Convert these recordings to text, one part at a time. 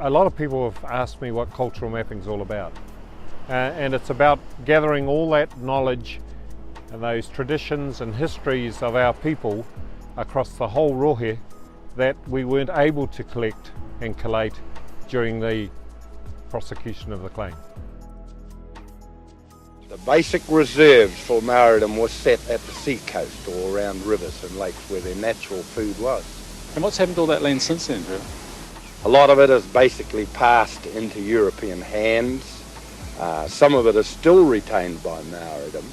A lot of people have asked me what cultural mapping is all about. And it's about gathering all that knowledge and those traditions and histories of our people across the whole rohe that we weren't able to collect and collate during the prosecution of the claim. The basic reserves for Maoridom were set at the sea coast or around rivers and lakes where their natural food was. And what's happened to all that land since then, Drew? A lot of it has basically passed into European hands. Some of it is still retained by Maoridom,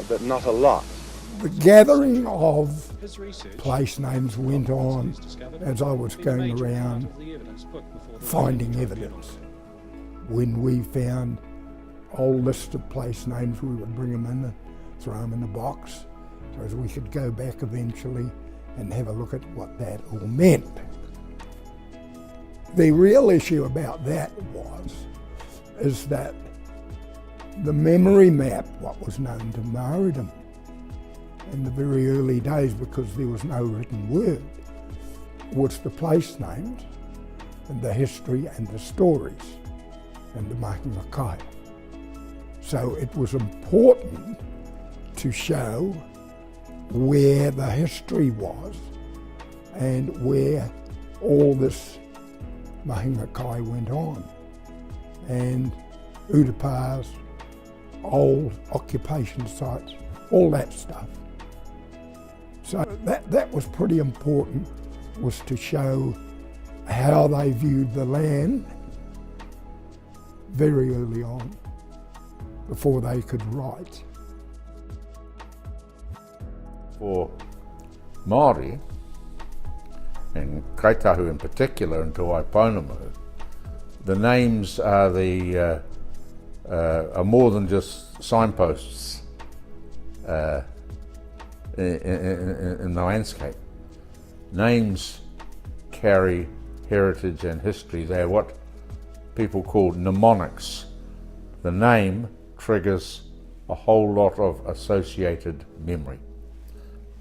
but not a lot. The gathering of place names went on as I was going around finding evidence. When we found old list of place names, we would bring them in and throw them in a box so as we could go back eventually and have a look at what that all meant. The real issue about that is that the memory map, what was known to Maoridom in the very early days, because there was no written word, was the place names and the history and the stories and the mahi makai. So it was important to show where the history was and where all this mahi makai went on, and Utapars, old occupation sites, all that stuff. So that was pretty important, was to show how they viewed the land very early on, before they could write. For Māori, and Kaitahu in particular, and Te Waipounamu, the names are are more than just signposts in the landscape. Names carry heritage and history. They're what people call mnemonics. The name triggers a whole lot of associated memory.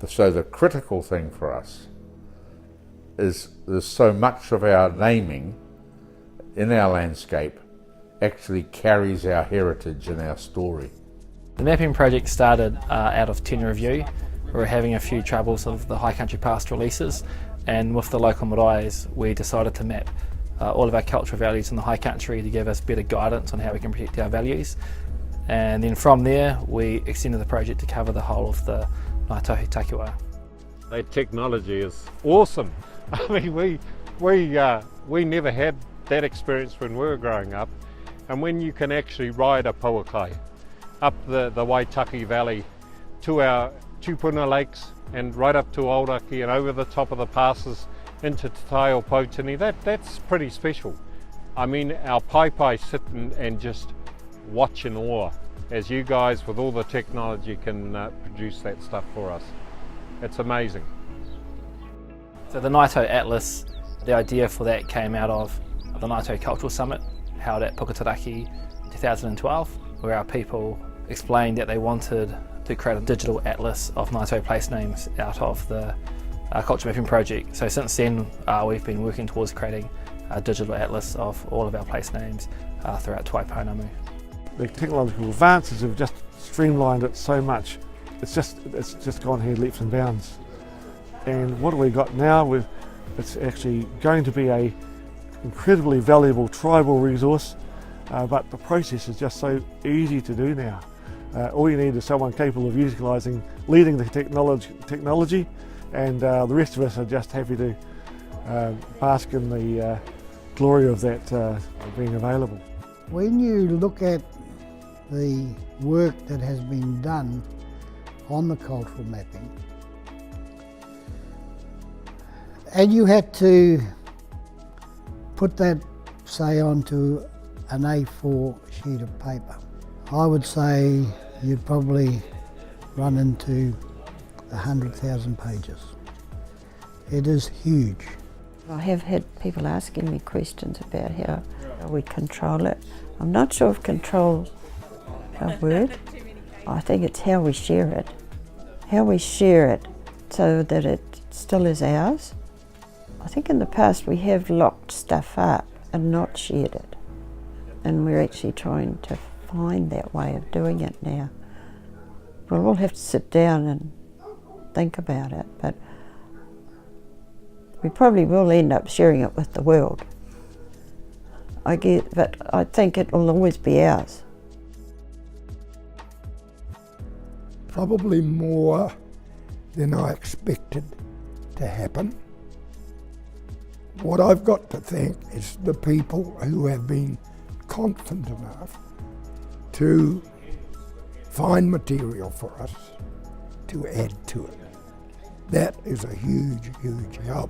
So the critical thing for us is there's so much of our naming in our landscape actually carries our heritage and our story. The mapping project started out of tenure review. We were having a few troubles of the high country pastoral leases, and with the local marais we decided to map all of our cultural values in the high country to give us better guidance on how we can protect our values. And then from there we extended the project to cover the whole of the Ngāi Takiwā. That technology is awesome. I mean, we never had that experience when we were growing up, and when you can actually ride a pauakai up the Waitaki Valley to our Tupuna Lakes and right up to Aoraki and over the top of the passes into Te Tai o Pautini, that's pretty special. I mean, our pai sit and just watch in awe as you guys with all the technology can produce that stuff for us. It's amazing. So the Ngaito Atlas, the idea for that came out of the Ngaito Cultural Summit held at Puketeraki in 2012, where our people explained that they wanted to create a digital atlas of Ngaito place names out of the culture mapping project. So since then we've been working towards creating a digital atlas of all of our place names throughout Te Waipounamu. The technological advances have just streamlined it so much. It's just gone here leaps and bounds. And what have we got now? It's actually going to be a incredibly valuable tribal resource, but the process is just so easy to do now. All you need is someone capable of leading the technology, and the rest of us are just happy to bask in the glory of that being available. When you look at the work that has been done on the cultural mapping, and you had to put that, say, onto an A4 sheet of paper, I would say you'd probably run into 100,000 pages. It is huge. I have had people asking me questions about how we control it. I'm not sure if control a word. I think it's how we share it. How we share it so that it still is ours. I think in the past we have locked stuff up and not shared it. And we're actually trying to find that way of doing it now. We'll all have to sit down and think about it, but we probably will end up sharing it with the world. But I think it will always be ours. Probably more than I expected to happen. What I've got to thank is the people who have been confident enough to find material for us to add to it. That is a huge, huge help.